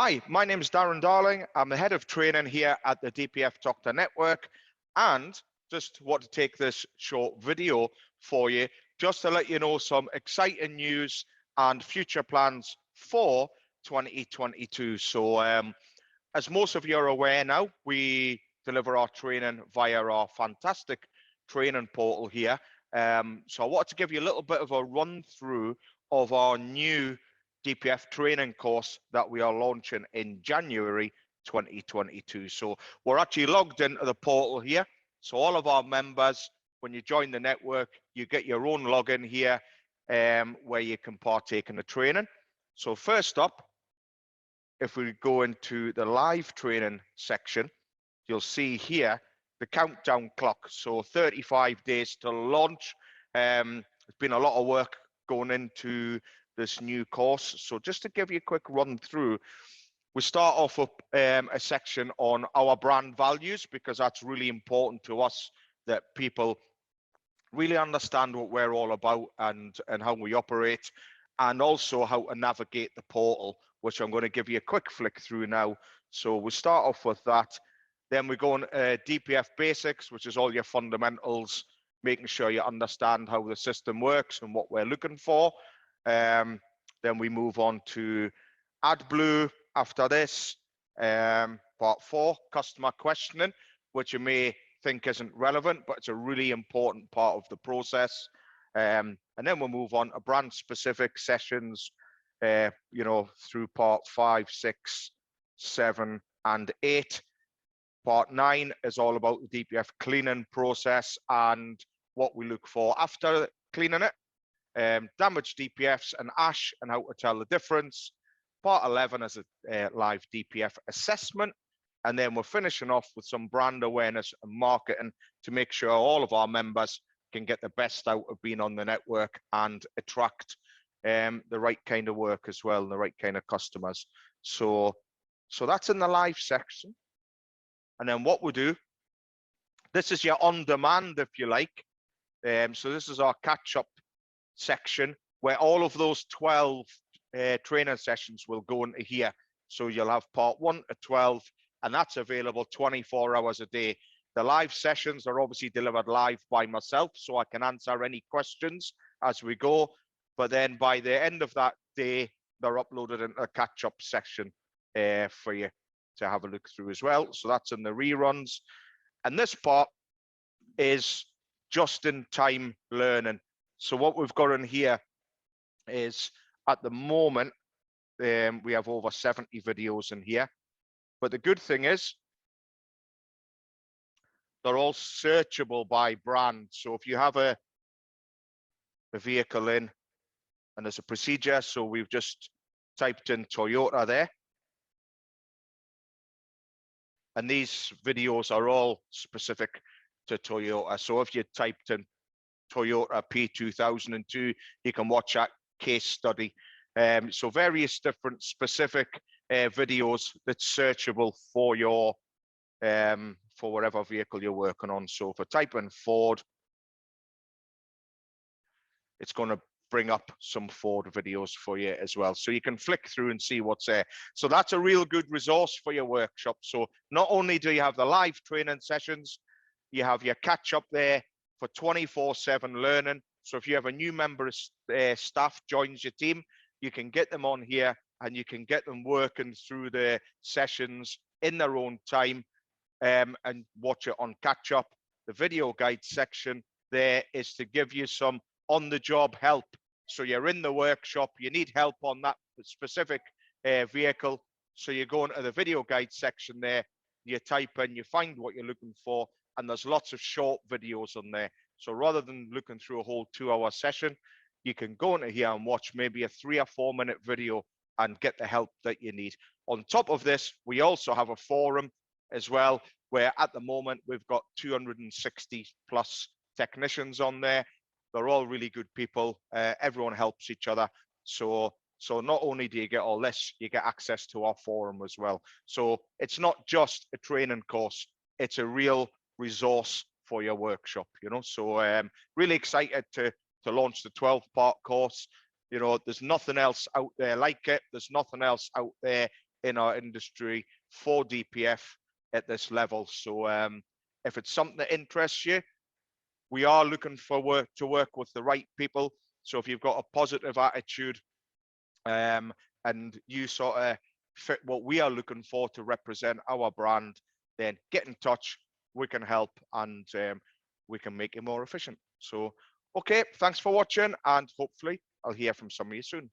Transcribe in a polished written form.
Hi, my name is Darren Darling. I'm the head of training here at the DPF Doctor Network, and just want to take this short video for you just to let you know some exciting news and future plans for 2022. So as most of you are aware now, we deliver our training via our fantastic training portal here. So I wanted to give you a little bit of a run through of our new DPF training course that we are launching in January 2022. So we're actually logged into the portal here. So all of our members, when you join the network, you get your own login here where you can partake in the training. So first up, if we go into the live training section, you'll see here the countdown clock. So 35 days to launch. There's been a lot of work going into this new course. So just to give you a quick run through, we start off with a section on our brand values, because that's really important to us, that people really understand what we're all about and how we operate, and also how to navigate the portal, which I'm going to give you a quick flick through now. So we start off with that. Then we go on DPF basics, which is all your fundamentals, making sure you understand how the system works and what we're looking for. Then we move on to AdBlue after this. Part 4, customer questioning, which you may think isn't relevant, but it's a really important part of the process. And then we'll move on to brand specific sessions, through part 5, 6, 7, and 8. Part 9 is all about the DPF cleaning process and what we look for after cleaning it. Damaged DPFs and ash and how to tell the difference. Part 11 is a live DPF assessment. And then we're finishing off with some brand awareness and marketing to make sure all of our members can get the best out of being on the network and attract the right kind of work as well, the right kind of customers. So that's in the live section. And then what we do, this is your on demand, if you like. So this is our catch up section where all of those 12 training sessions will go into here. So you'll have part 1 to 12, and that's available 24 hours a day. The live sessions are obviously delivered live by myself, so I can answer any questions as we go. But then by the end of that day, they're uploaded into a catch-up section for you to have a look through as well. So that's in the reruns. And this part is just-in-time learning. So what we've got in here is, at the moment, we have over 70 videos in here. But the good thing is, they're all searchable by brand. So if you have a vehicle in and there's a procedure, so we've just typed in Toyota there. And these videos are all specific to Toyota. So if you typed in Toyota P2002, you can watch that case study. So various different specific videos that's searchable for your for whatever vehicle you're working on. So if I type in Ford, it's going to bring up some Ford videos for you as well. So you can flick through and see what's there. So that's a real good resource for your workshop. So not only do you have the live training sessions, you have your catch up there for 24/7 learning. So if you have a new member of staff joins your team, you can get them on here and you can get them working through the sessions in their own time and watch it on catch up. The video guide section there is to give you some on-the-job help. So you're in the workshop, you need help on that specific vehicle. So you go into the video guide section there, you type in, you find what you're looking for, and there's lots of short videos on there. So rather than looking through a whole 2-hour session, you can go into here and watch maybe a 3 or 4 minute video and get the help that you need. On top of this, we also have a forum as well, where at the moment we've got 260 plus technicians on there. They're all really good people. Everyone helps each other. So not only do you get all this, you get access to our forum as well. So it's not just a training course, it's a real resource for your workshop, So really excited to launch the 12-part course. There's nothing else out there like it. There's nothing else out there in our industry for DPF at this level. So if it's something that interests you, we are looking for to work with the right people. So if you've got a positive attitude and you sort of fit what we are looking for to represent our brand, then get in touch. We can help, and we can make you more efficient. So, okay, thanks for watching, and hopefully I'll hear from some of you soon.